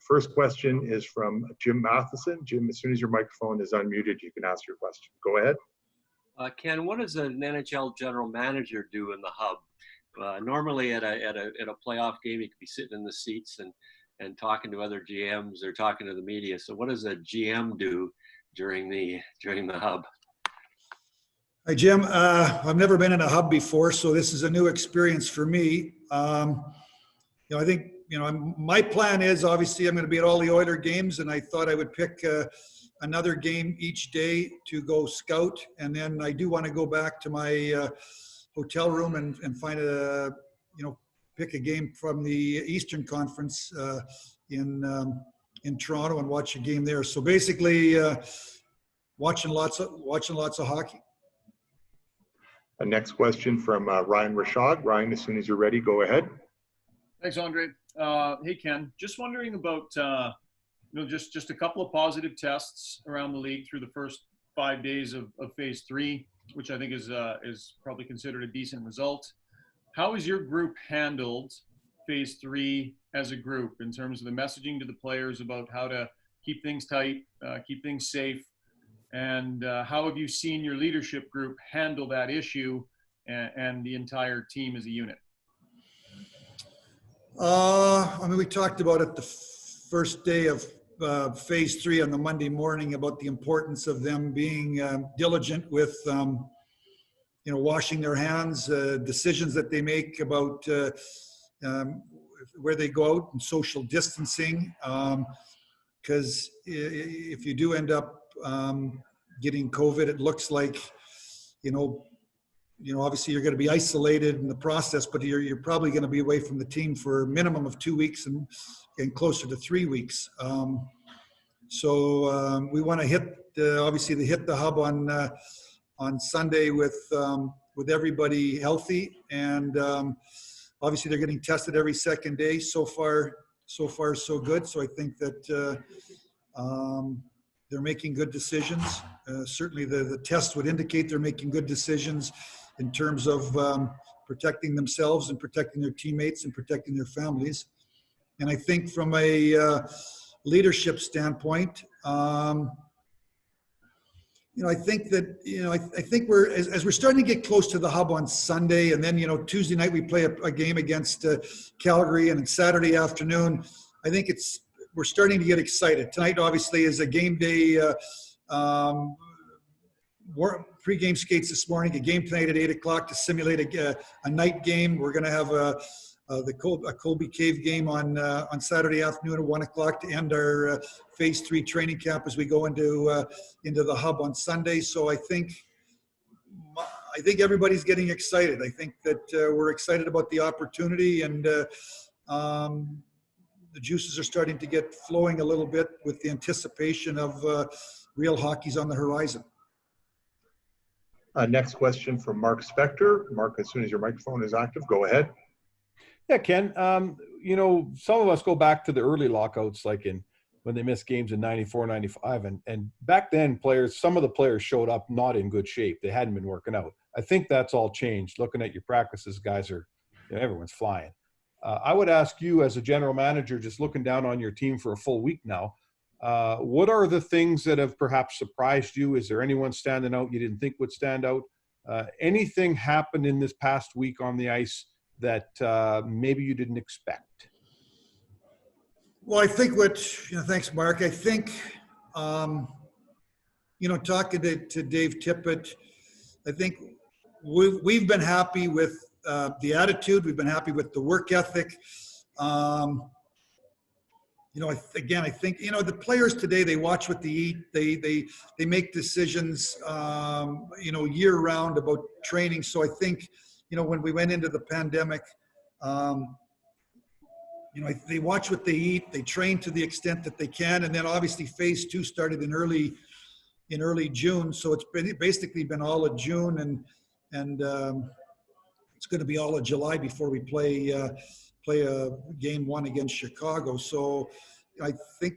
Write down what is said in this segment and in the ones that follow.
First question is from Jim Matheson. Jim, as soon as your microphone is unmuted, you can ask your question. Go ahead. Ken, what does an NHL general manager do in the hub? Normally at a playoff game, you could be sitting in the seats and talking to other GMs or talking to the media. So what does a GM do during the hub? Hi, Jim. I've never been in a hub before, so this is a new experience for me. I think, my plan is obviously I'm going to be at all the Oiler games, and I thought I would pick another game each day to go scout. And then I do want to go back to my hotel room and find pick a game from the Eastern Conference in Toronto and watch a game there. So basically watching lots of hockey. Next question from Ryan Rashad. Ryan, as soon as you're ready, go ahead. Thanks, Andre. Hey, Ken. Just wondering about just a couple of positive tests around the league through the first 5 days of Phase 3, which I think is probably considered a decent result. How has your group handled Phase 3 as a group in terms of the messaging to the players about how to keep things tight, keep things safe? And how have you seen your leadership group handle that issue and the entire team as a unit? We talked about it the first day of Phase 3 on the Monday morning about the importance of them being diligent with, washing their hands, decisions that they make about where they go out and social distancing. Because if you do end up getting COVID, it looks like, obviously you're going to be isolated in the process, but you're probably going to be away from the team for a minimum of 2 weeks and closer to 3 weeks. So we want to hit the hub on Sunday with everybody healthy, and obviously they're getting tested every second day. So far so good. So I think that they're making good decisions. Certainly the test would indicate they're making good decisions in terms of protecting themselves and protecting their teammates and protecting their families. And I think from a leadership standpoint, I think that, I think we're, as we're starting to get close to the hub on Sunday, and then, Tuesday night we play a game against Calgary, and Saturday afternoon, I think we're starting to get excited. Tonight, obviously, is a game day, pre-game skates this morning, a game tonight at 8 o'clock to simulate a night game. We're going to have a Colby Cave game on Saturday afternoon at 1 o'clock to end our Phase 3 training camp as we go into the hub on Sunday. So I think everybody's getting excited. I think that we're excited about the opportunity, and the juices are starting to get flowing a little bit with the anticipation of real hockey's on the horizon. Next question from Mark Spector. Mark, as soon as your microphone is active, go ahead. Yeah, Ken, some of us go back to the early lockouts, like when they missed games in 94, 95. And back then, some of the players showed up not in good shape. They hadn't been working out. I think that's all changed. Looking at your practices, guys are, everyone's flying. I would ask you as a general manager, just looking down on your team for a full week now, what are the things that have perhaps surprised you? Is there anyone standing out you didn't think would stand out? Anything happened in this past week on the ice that maybe you didn't expect? Well, I think thanks, Mark. I think, talking to Dave Tippett, I think we've been happy with the attitude. We've been happy with the work ethic. I think, the players today, they watch what they eat. They make decisions, year round about training. So I think, when we went into the pandemic, they watch what they eat, they train to the extent that they can. And then obviously Phase 2 started in early June. So it's basically been all of June and it's going to be all of July before we play a game 1 against Chicago. So I think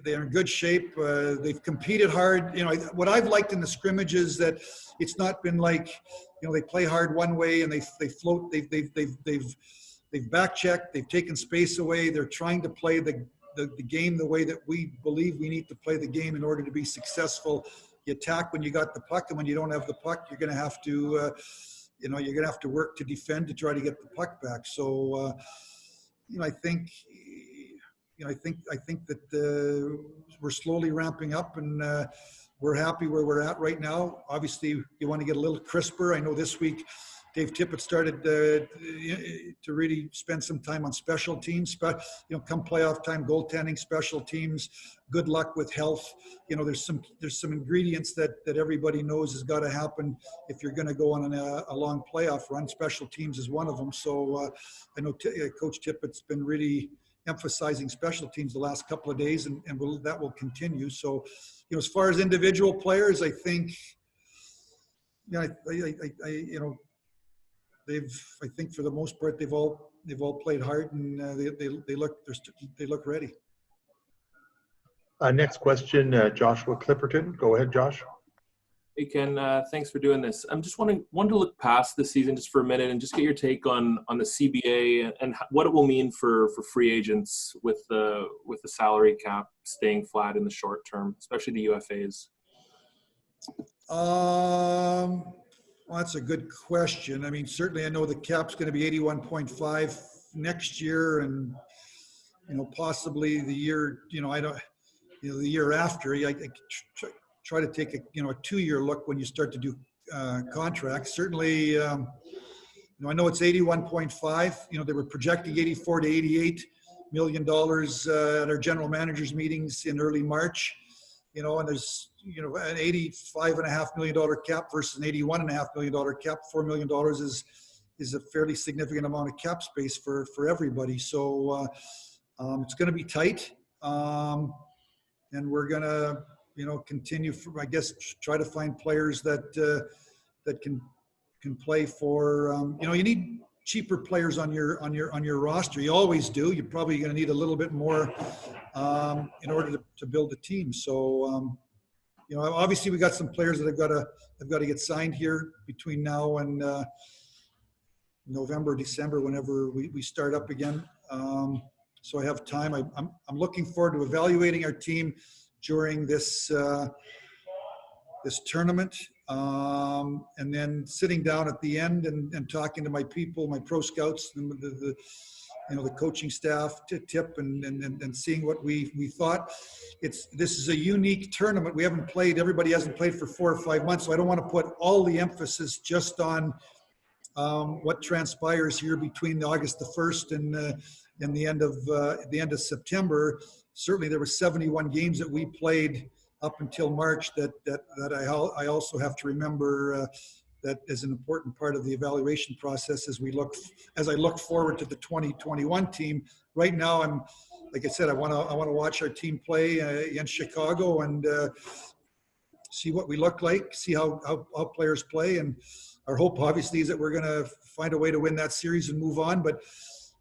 they're in good shape. They've competed hard. What I've liked in the scrimmage is that it's not been like, they play hard one way and they float. They've back checked. They've taken space away. They're trying to play the the game the way that we believe we need to play the game in order to be successful. You attack when you got the puck, and when you don't have the puck, you're going to have to, you're going to have to work to defend to try to get the puck back. So, I think that we're slowly ramping up, and we're happy where we're at right now. Obviously, you want to get a little crisper. I know this week Dave Tippett started to really spend some time on special teams. But come playoff time, goaltending, special teams. Good luck with health. There's some ingredients that everybody knows has got to happen if you're going to go on a long playoff run. Special teams is one of them. So I know Coach Tippett's been really emphasizing special teams the last couple of days, and that will continue. So, as far as individual players, I think, I think for the most part they've all played hard, and they look ready. Next question, Joshua Clipperton. Go ahead, Josh. Hey, Ken, thanks for doing this. I'm just wanting to look past the season just for a minute and just get your take on the CBA and what it will mean for free agents with the salary cap staying flat in the short term, especially the UFAs. Well, that's a good question. I mean, certainly I know the cap's going to be 81.5 next year, and possibly the year the year after. I try to take a 2-year look when you start to do contracts. Certainly, I know it's 81.5. They were projecting 84 to 88 million dollars at our general managers meetings in early March. And there's an $85.5 million cap versus an $81.5 million cap. $4 million is a fairly significant amount of cap space for everybody. So it's going to be tight, and we're going to continue, I guess, try to find players that can play for. You need cheaper players on your roster. You always do. You're probably going to need a little bit more in order to build a team. So obviously we got some players that have got to get signed here between now and November, December, whenever we start up again. So I have time. I'm looking forward to evaluating our team during this tournament, and then sitting down at the end and talking to my people, my pro scouts, and the coaching staff, Tip, and seeing what we thought. This is a unique tournament. We haven't played. Everybody hasn't played for 4 or 5 months, so I don't want to put all the emphasis just on what transpires here between August the 1st and the end of September. Certainly, there were 71 games that we played up until March that I also have to remember that is an important part of the evaluation process as I look forward to the 2021 team. Right now, like I said, I want to watch our team play against Chicago and see what we look like, see how players play, and our hope obviously is that we're going to find a way to win that series and move on. But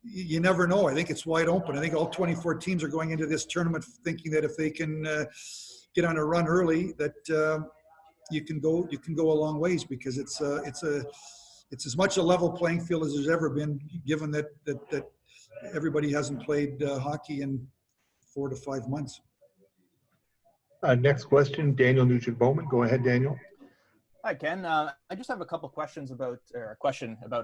you never know. I think it's wide open. I think all 24 teams are going into this tournament thinking that if they can get on a run early, that you can go a long ways, because it's as much a level playing field as there's ever been, given that everybody hasn't played hockey in 4 to 5 months. Next question, Daniel Nugent-Bowman. Go ahead, Daniel. Hi, Ken. I just have a couple questions about a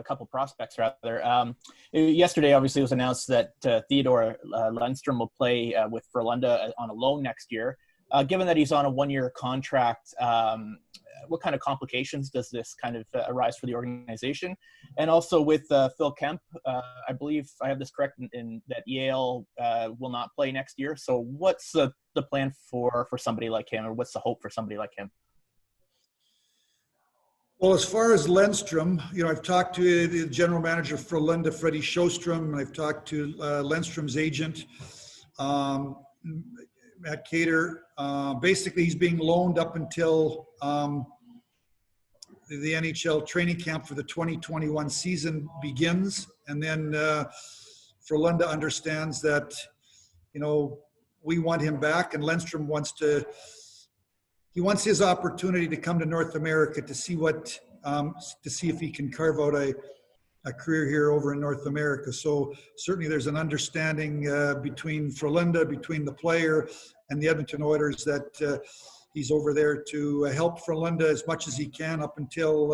couple prospects, rather. Yesterday, obviously, it was announced that Theodore Lundstrom will play with Frölunda on a loan next year. Given that he's on a 1-year contract, what kind of complications does this kind of arise for the organization? And also with Phil Kemp, I believe I have this correct in that Yale will not play next year. So what's the plan for somebody like him, or what's the hope for somebody like him? Well, as far as Lundstrom, I've talked to the general manager for Frölunda, Freddie Sjostrom, and I've talked to Lundstrom's agent, Matt Cater. Basically, he's being loaned up until the NHL training camp for the 2021 season begins. And then Frölunda understands that, we want him back, and Lundstrom wants his opportunity to come to North America to see if he can carve out a career here over in North America. So certainly there's an understanding between Frölunda, between the player and the Edmonton Oilers that he's over there to help Frölunda as much as he can up until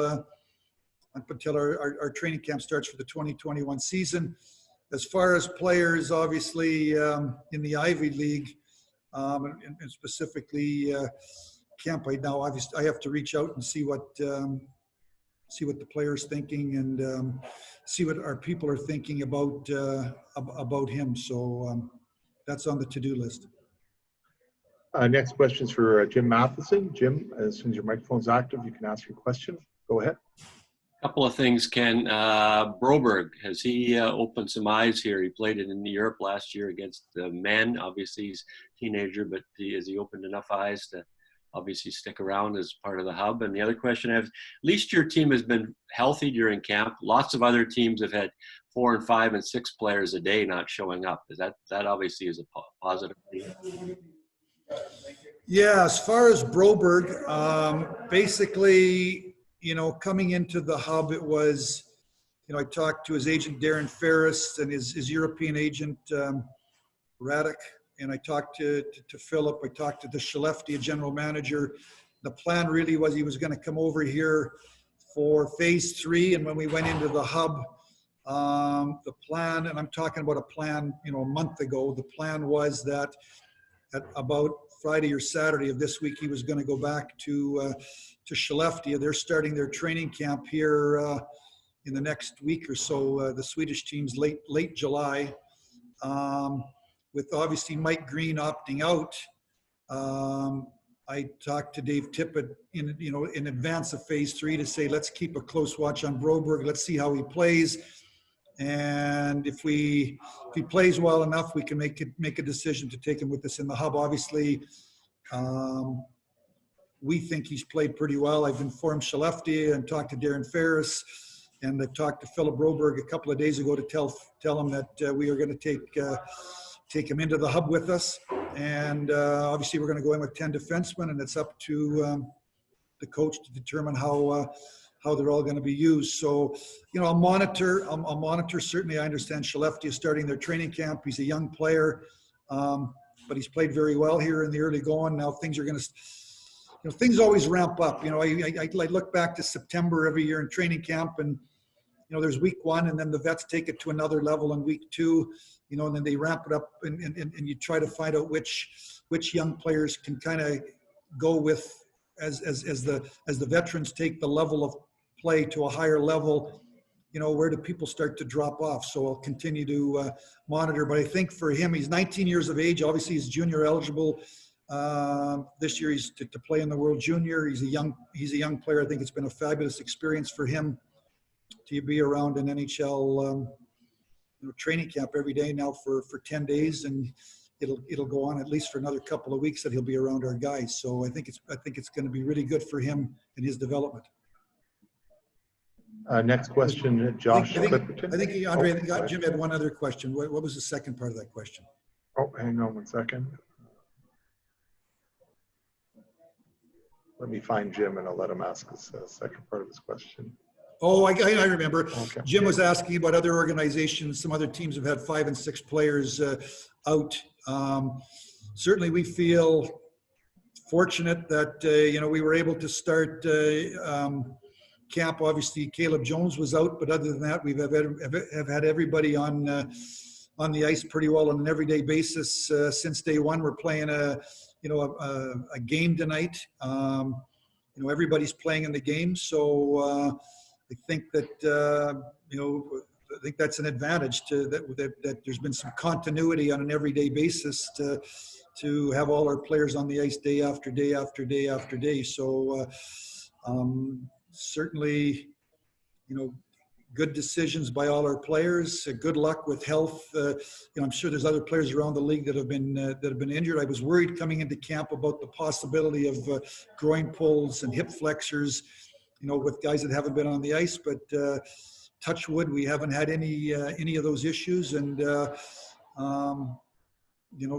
our training camp starts for the 2021 season. As far as players, obviously in the Ivy League, and specifically camp right now, obviously I have to reach out and see what the players thinking and see what our people are thinking about him. So that's on the to-do list. Next question is for Jim Matheson. Jim, as soon as your microphone's active, you can ask your question. Go ahead. Couple of things, Ken. Broberg, has he opened some eyes here? He played it in Europe last year against the men. Obviously, he's a teenager, but has he opened enough eyes to obviously stick around as part of the hub? And the other question I have, at least your team has been healthy during camp. Lots of other teams have had 4 and 5 and 6 players a day not showing up. Is that obviously is a positive thing? Yeah, as far as Broberg, basically, coming into the hub, it was, I talked to his agent, Darren Ferris, and his European agent, Radek, and I talked to Philip. I talked to the Skellefteå general manager. The plan really was he was going to come over here for phase 3, and when we went into the hub, the plan, and I'm talking about a plan, a month ago, the plan was that at about Friday or Saturday of this week, he was going to go back to Skellefteå. They're starting their training camp here in the next week or so. The Swedish team's late July, with obviously Mike Green opting out. I talked to Dave Tippett in advance of phase 3 to say, let's keep a close watch on Broberg. Let's see how he plays. And if he plays well enough, we can make a decision to take him with us in the hub. Obviously, we think he's played pretty well. I've informed Skellefteå and talked to Darren Ferris, and I talked to Philip Broberg a couple of days ago to tell him that we are going to take him into the hub with us. And obviously, we're going to go in with 10 defensemen, and it's up to the coach to determine how they're all going to be used. So, I'll monitor. Certainly, I understand Skellefteå is starting their training camp. He's a young player, but he's played very well here in the early going. Now things are going to, things always ramp up. I look back to September every year in training camp, and there's week 1, and then the vets take it to another level in week 2. And then they ramp it up, and you try to find out which young players can kind of go with as the veterans take the level of play to a higher level, where do people start to drop off? So I'll continue to monitor. But I think for him, he's 19 years of age. Obviously, he's junior eligible. This year, he's to play in the World Junior. He's a young player. I think it's been a fabulous experience for him to be around an NHL training camp every day now for 10 days, and it'll go on at least for another couple of weeks that he'll be around our guys. So I think it's going to be really good for him in his development. Next question, Josh Clipperton. I think Andre, Jim had one other question. What was the second part of that question? Oh, hang on 1 second. Let me find Jim, and I'll let him ask his second part of his question. Oh, I remember. Okay. Jim was asking about other organizations. Some other teams have had 5 and 6 players out. Certainly, we feel fortunate that we were able to start camp. Obviously, Caleb Jones was out, but other than that, we have had everybody on the ice pretty well on an everyday basis since day 1. We're playing a game tonight. Everybody's playing in the game, so I think that I think that's an advantage that there's been some continuity on an everyday basis to have all our players on the ice day after day after day after day. So certainly, good decisions by all our players. Good luck with health. I'm sure there's other players around the league that have been injured. I was worried coming into camp about the possibility of groin pulls and hip flexors, with guys that haven't been on the ice. But touch wood, we haven't had any of those issues, and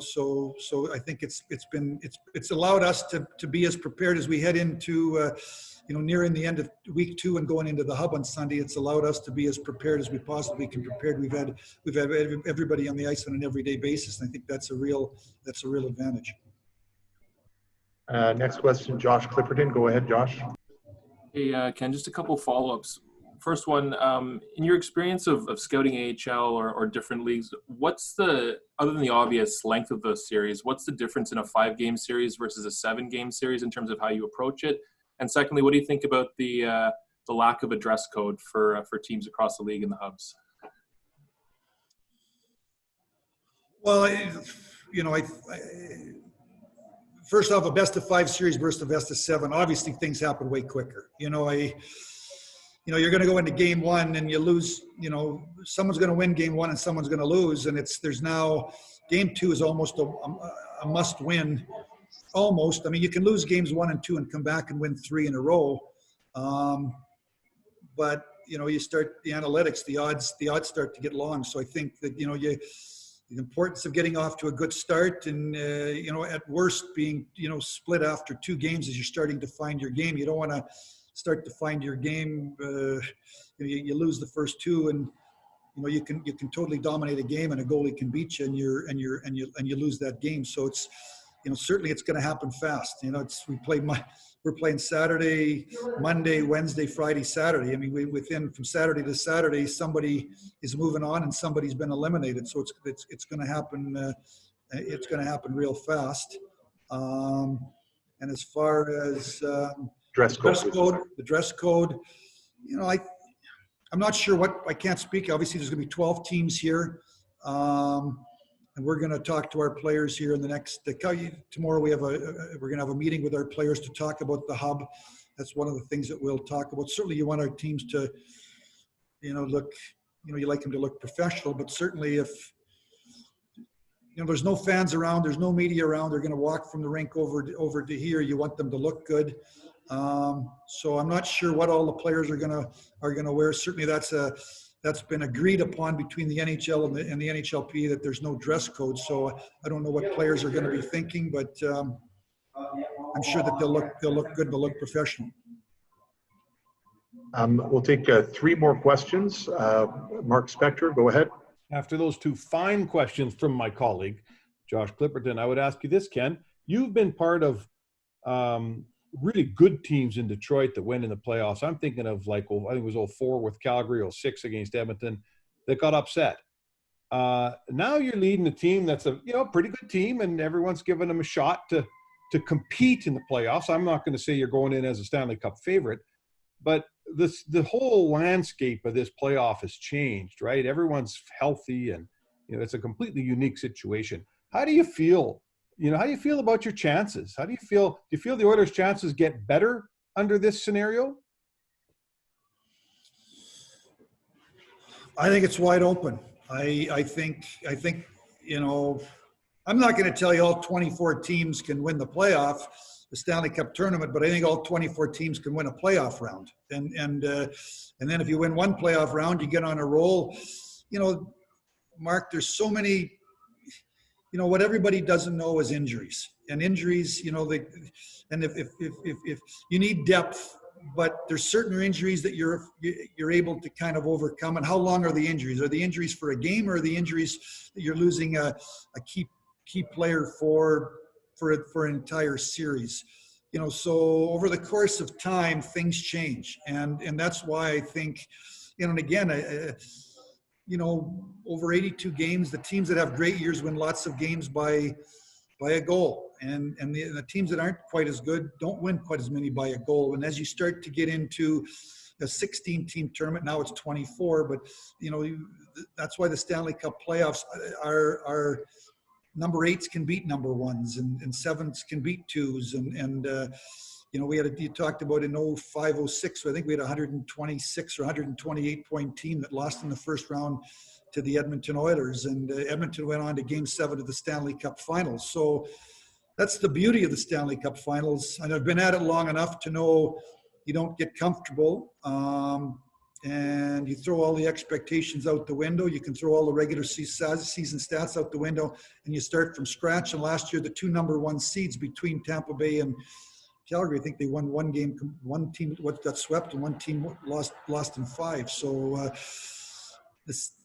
So I think it's allowed us to be as prepared as we head into nearing the end of week 2 and going into the hub on Sunday. It's allowed us to be as prepared as we possibly can prepared. We've had everybody on the ice on an everyday basis, and I think that's a real advantage. Next question, Josh Clipperton. Go ahead, Josh. Hey, Ken, just a couple follow-ups. First one, in your experience of scouting AHL or different leagues, what's other than the obvious length of the series, what's the difference in a 5-game series versus a 7-game series in terms of how you approach it? And secondly, what do you think about the lack of a dress code for teams across the league in the hubs? Well, first off, a best of 5 series versus a best of 7. Obviously, things happen way quicker. You're going to go into game 1 and you lose. Someone's going to win game 1 and someone's going to lose, and there's now game 2 is almost a must win. Almost. I mean, you can lose games 1 and 2 and come back and win 3 in a row. But you start the analytics, the odds start to get long. So I think that the importance of getting off to a good start, and at worst being split after 2 games as you're starting to find your game. You don't want to start to find your game. You lose the first 2, and you can totally dominate a game, and a goalie can beat you, and you lose that game. So it's certainly it's going to happen fast. We're playing Saturday, Monday, Wednesday, Friday, Saturday. I mean, from Saturday to Saturday, somebody is moving on and somebody's been eliminated. So it's going to happen. It's going to happen real fast. And as far as Dress code. I'm not sure what, I can't speak. Obviously, there's going to be 12 teams here. And we're going to talk to our players here in the next, tomorrow we're going to have a meeting with our players to talk about the hub. That's one of the things that we'll talk about. Certainly you want our teams to, look, you like them to look professional, but certainly if, there's no fans around, there's no media around, they're going to walk from the rink over to here. You want them to look good. So I'm not sure what all the players are going to wear. Certainly that's been agreed upon between the NHL and the NHLP that there's no dress code. So I don't know what players are going to be thinking, but I'm sure that they'll look good, they'll look professional. We'll take 3 more questions. Mark Spector, go ahead. After those 2 fine questions from my colleague, Josh Clipperton, I would ask you this, Ken. You've been part of really good teams in Detroit that went in the playoffs. I'm thinking of I think it was 2004 with Calgary, 2006 against Edmonton that got upset. Now you're leading a team that's a pretty good team, and everyone's giving them a shot to compete in the playoffs. I'm not going to say you're going in as a Stanley Cup favorite, but the whole landscape of this playoff has changed, right? Everyone's healthy, and it's a completely unique situation. How do you feel? How do you feel about your chances? Do you feel the Oilers' chances get better under this scenario? I think it's wide open. I think I'm not going to tell you all 24 teams can win the Stanley Cup tournament, but I think all 24 teams can win a playoff round. And then if you win one playoff round, you get on a roll. Mark, there's so many. What everybody doesn't know is injuries. And injuries, and if you need depth, but there's certain injuries that you're able to kind of overcome. And how long are the injuries? Are the injuries for a game, or are the injuries that you're losing a key player for an entire series? So over the course of time, things change, and that's why I think, and again, over 82 games, the teams that have great years win lots of games by a goal. And the teams that aren't quite as good don't win quite as many by a goal. And as you start to get into a 16-team tournament, now it's 24, but, that's why the Stanley Cup playoffs are number 8s can beat number 1s, and 7s can beat 2s. You talked about in 05, 06, so I think we had a 126 or 128 point team that lost in the first round to the Edmonton Oilers, and Edmonton went on to Game 7 of the Stanley Cup Finals. So that's the beauty of the Stanley Cup Finals. And I've been at it long enough to know you don't get comfortable. and you throw all the expectations out the window. You can throw all the regular season stats out the window, and you start from scratch. And last year, the two #1 seeds between Tampa Bay and Calgary, I think they won one game. One team got swept, and one team lost in 5. So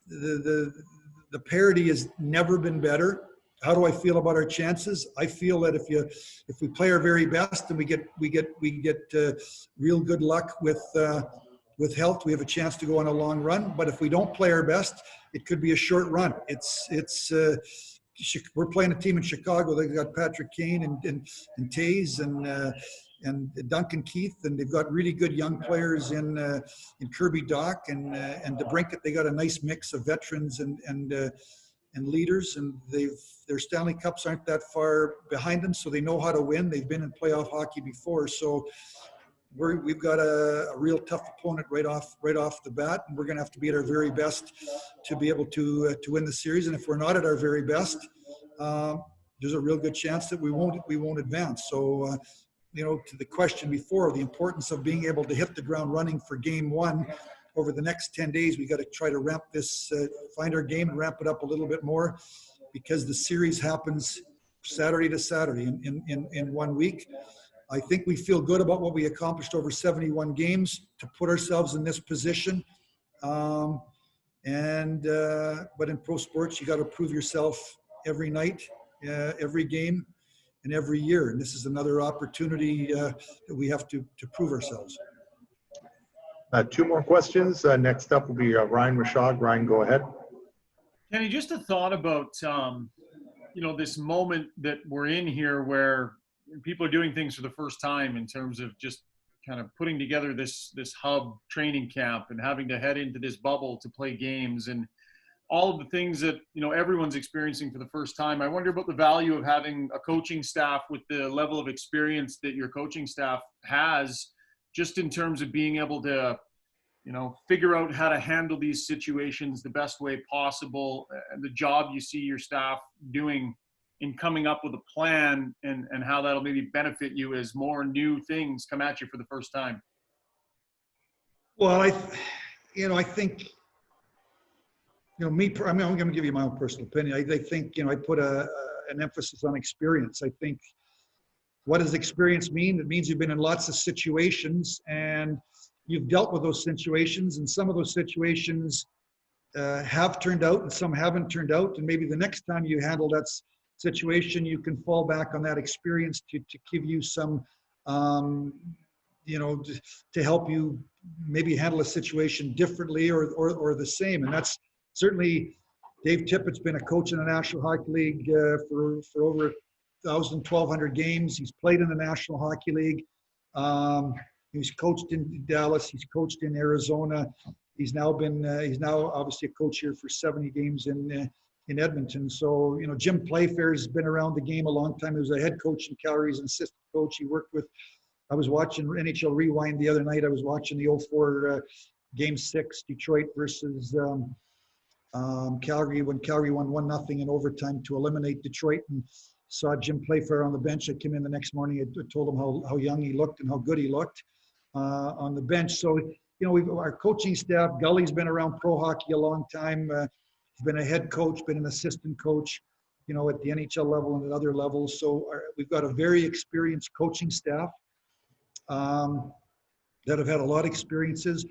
the parity has never been better. How do I feel about our chances? I feel that if we play our very best and we get real good luck with health, we have a chance to go on a long run. But if we don't play our best, it could be a short run. We're playing a team in Chicago. They've got Patrick Kane and Taze and Duncan Keith, and they've got really good young players in Kirby Doc and DeBrincat. They got a nice mix of veterans and leaders, and their Stanley Cups aren't that far behind them, so they know how to win. They've been in playoff hockey before, so we've got a real tough opponent right off the bat, and we're going to have to be at our very best to be able to win the series. And if we're not at our very best, there's a real good chance that we won't advance. So, to the question before, the importance of being able to hit the ground running for game 1 over the next 10 days, we got to try to ramp this, find our game and ramp it up a little bit more, because the series happens Saturday to Saturday in 1 week. I think we feel good about what we accomplished over 71 games to put ourselves in this position. But in pro sports, you got to prove yourself every night, every game, and every year. And this is another opportunity that we have to prove ourselves. 2 more questions. Next up will be Ryan Rashad. Ryan, go ahead. Kenny, just a thought about, this moment that we're in here where people are doing things for the first time in terms of just kind of putting together this hub training camp and having to head into this bubble to play games and all of the things that, everyone's experiencing for the first time. I wonder about the value of having a coaching staff with the level of experience that your coaching staff has, just in terms of being able to, figure out how to handle these situations the best way possible, and the job you see your staff doing in coming up with a plan and how that'll maybe benefit you as more new things come at you for the first time. Well, I think, I'm going to give you my own personal opinion. I think, I put an emphasis on experience. I think, what does experience mean? It means you've been in lots of situations and you've dealt with those situations, and some of those situations have turned out and some haven't turned out. And maybe the next time you handle that situation, you can fall back on that experience to give you some, to help you maybe handle a situation differently or the same. And that's certainly, Dave Tippett's been a coach in the National Hockey League for over 1,000, 1,200 games. He's played in the National Hockey League. He's coached in Dallas. He's coached in Arizona. He's now obviously a coach here for 70 games in Edmonton. So, Jim Playfair has been around the game a long time. He was a head coach in Calgary. He's an assistant coach. He worked with, I was watching NHL Rewind the other night. I was watching the 04 Game 6, Detroit versus Calgary, when Calgary won 1-0 in overtime to eliminate Detroit, and saw Jim Playfair on the bench. I came in the next morning. I told him how young he looked and how good he looked on the bench. So, our coaching staff, Gully's been around pro hockey a long time. He's been a head coach, been an assistant coach, at the NHL level and at other levels. So we've got a very experienced coaching staff that have had a lot of experiences.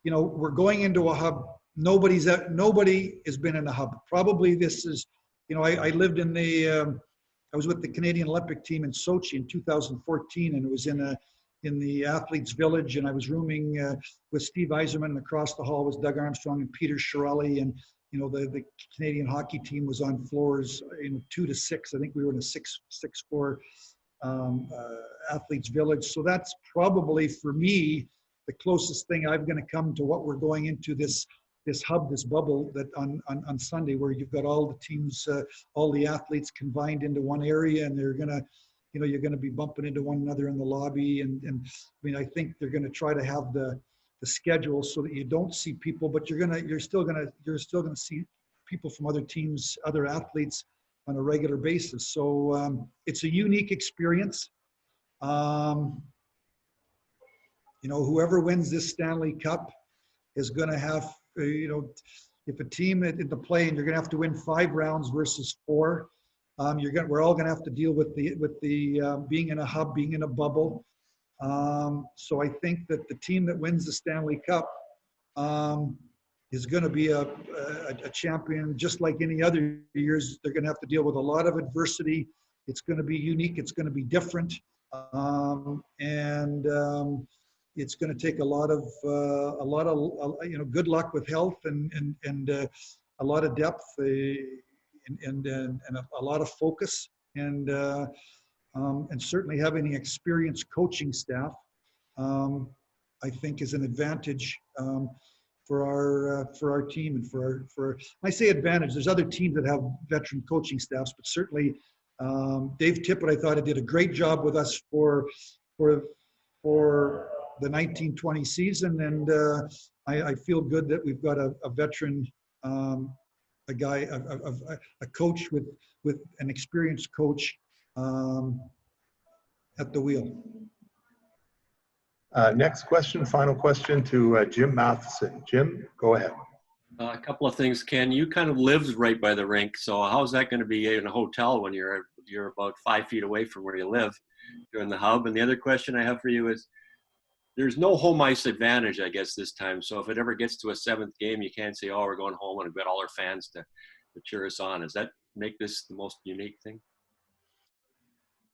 We're going into a hub. Nobody has been in a hub. Probably this is, I lived in I was with the Canadian Olympic team in Sochi in 2014, and it was in the athletes village, and I was rooming with Steve Yzerman, and across the hall was Doug Armstrong and Peter Chiarelli, and the Canadian hockey team was on floors 2 to 6. I think we were in a 6-4 athletes village. So that's probably, for me, the closest thing I'm going to come to what we're going into this hub, this bubble that on Sunday, where you've got all the teams, all the athletes combined into one area, and they're going to, you're going to be bumping into one another in the lobby. And I think they're going to try to have the schedule so that you don't see people, but you're still going to see people from other teams, other athletes on a regular basis. So it's a unique experience. Whoever wins this Stanley Cup, is going to have, if a team in the play and you're going to have to win 5 rounds versus 4, we're all going to have to deal with the being in a hub, being in a bubble. So I think that the team that wins the Stanley Cup is going to be a champion, just like any other years. They're going to have to deal with a lot of adversity. It's going to be unique. It's going to be different, and it's going to take a lot of good luck with health and a lot of depth and a lot of focus and certainly having an experienced coaching staff, I think, is an advantage for our team and for I say advantage. There's other teams that have veteran coaching staffs, but certainly Dave Tippett, I thought, did a great job with us for the 1920 season, and I feel good that we've got a veteran, a guy, a coach with an experienced coach at the wheel. Next question, final question to Jim Matheson. Jim, go ahead. A couple of things, Ken. You kind of live right by the rink, so how's that going to be in a hotel when you're about 5 feet away from where you live during the hub? And the other question I have for you is, there's no home ice advantage, I guess, this time. So if it ever gets to a 7th game, you can't say, oh, we're going home and we've got all our fans to cheer us on. Does that make this the most unique thing?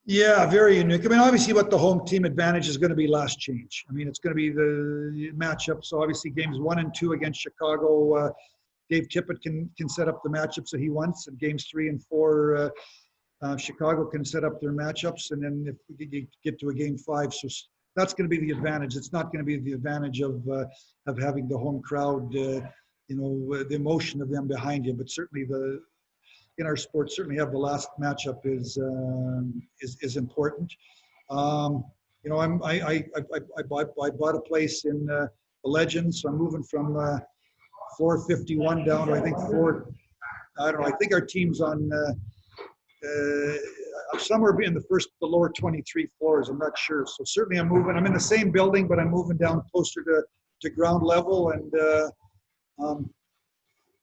Yeah, very unique. I mean, obviously what the home team advantage is going to be last change. I mean, it's going to be the matchup. So obviously games 1 and 2 against Chicago, Dave Tippett can set up the matchups that he wants. And games 3 and 4, Chicago can set up their matchups. And then if we get to a game 5, so that's going to be the advantage. It's not going to be the advantage of having the home crowd, the emotion of them behind you. But certainly in our sport, certainly have the last matchup is important. I bought a place in the Legends, so I'm moving from 451 down to I think I think our team's on somewhere in the lower 23 floors. I'm not sure. So certainly I'm moving. I'm in the same building, but I'm moving down closer to ground level, and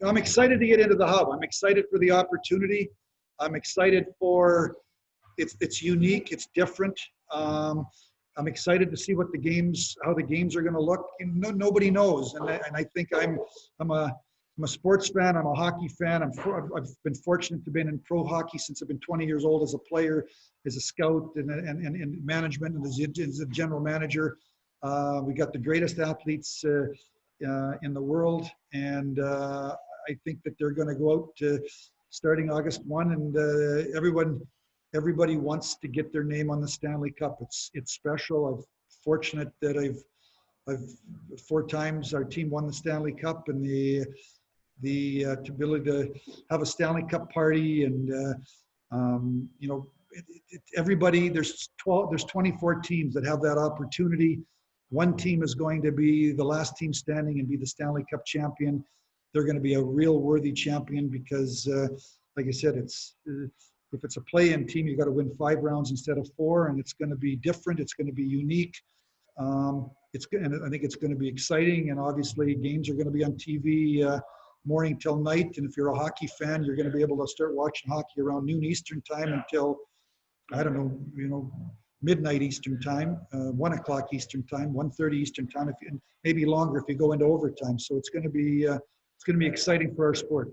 I'm excited to get into the hub. I'm excited for the opportunity. I'm excited for it's unique. It's different. I'm excited to see how the games are going to look. Nobody knows, and I think I'm a sports fan. I'm a hockey fan. I've been fortunate to be in pro hockey since I've been 20 years old as a player, as a scout, and management, and as a general manager. We got the greatest athletes in the world, and I think that they're going to go out starting August 1, and everybody wants to get their name on the Stanley Cup. It's special. I'm fortunate that I've 4 times our team won the Stanley Cup, and the ability to have a Stanley Cup party, and everybody. There's 24 teams that have that opportunity. One team is going to be the last team standing and be the Stanley Cup champion. They're going to be a real worthy champion because, like I said, if it's a play-in team, you got to win 5 rounds instead of 4, and it's going to be different. It's going to be unique. And I think it's going to be exciting. And obviously, games are going to be on TV morning till night. And if you're a hockey fan, you're going to be able to start watching hockey around noon Eastern time until, I don't know, midnight Eastern time, 1 o'clock Eastern time, 1:30 Eastern time, maybe longer if you go into overtime. So it's going to be exciting for our sport.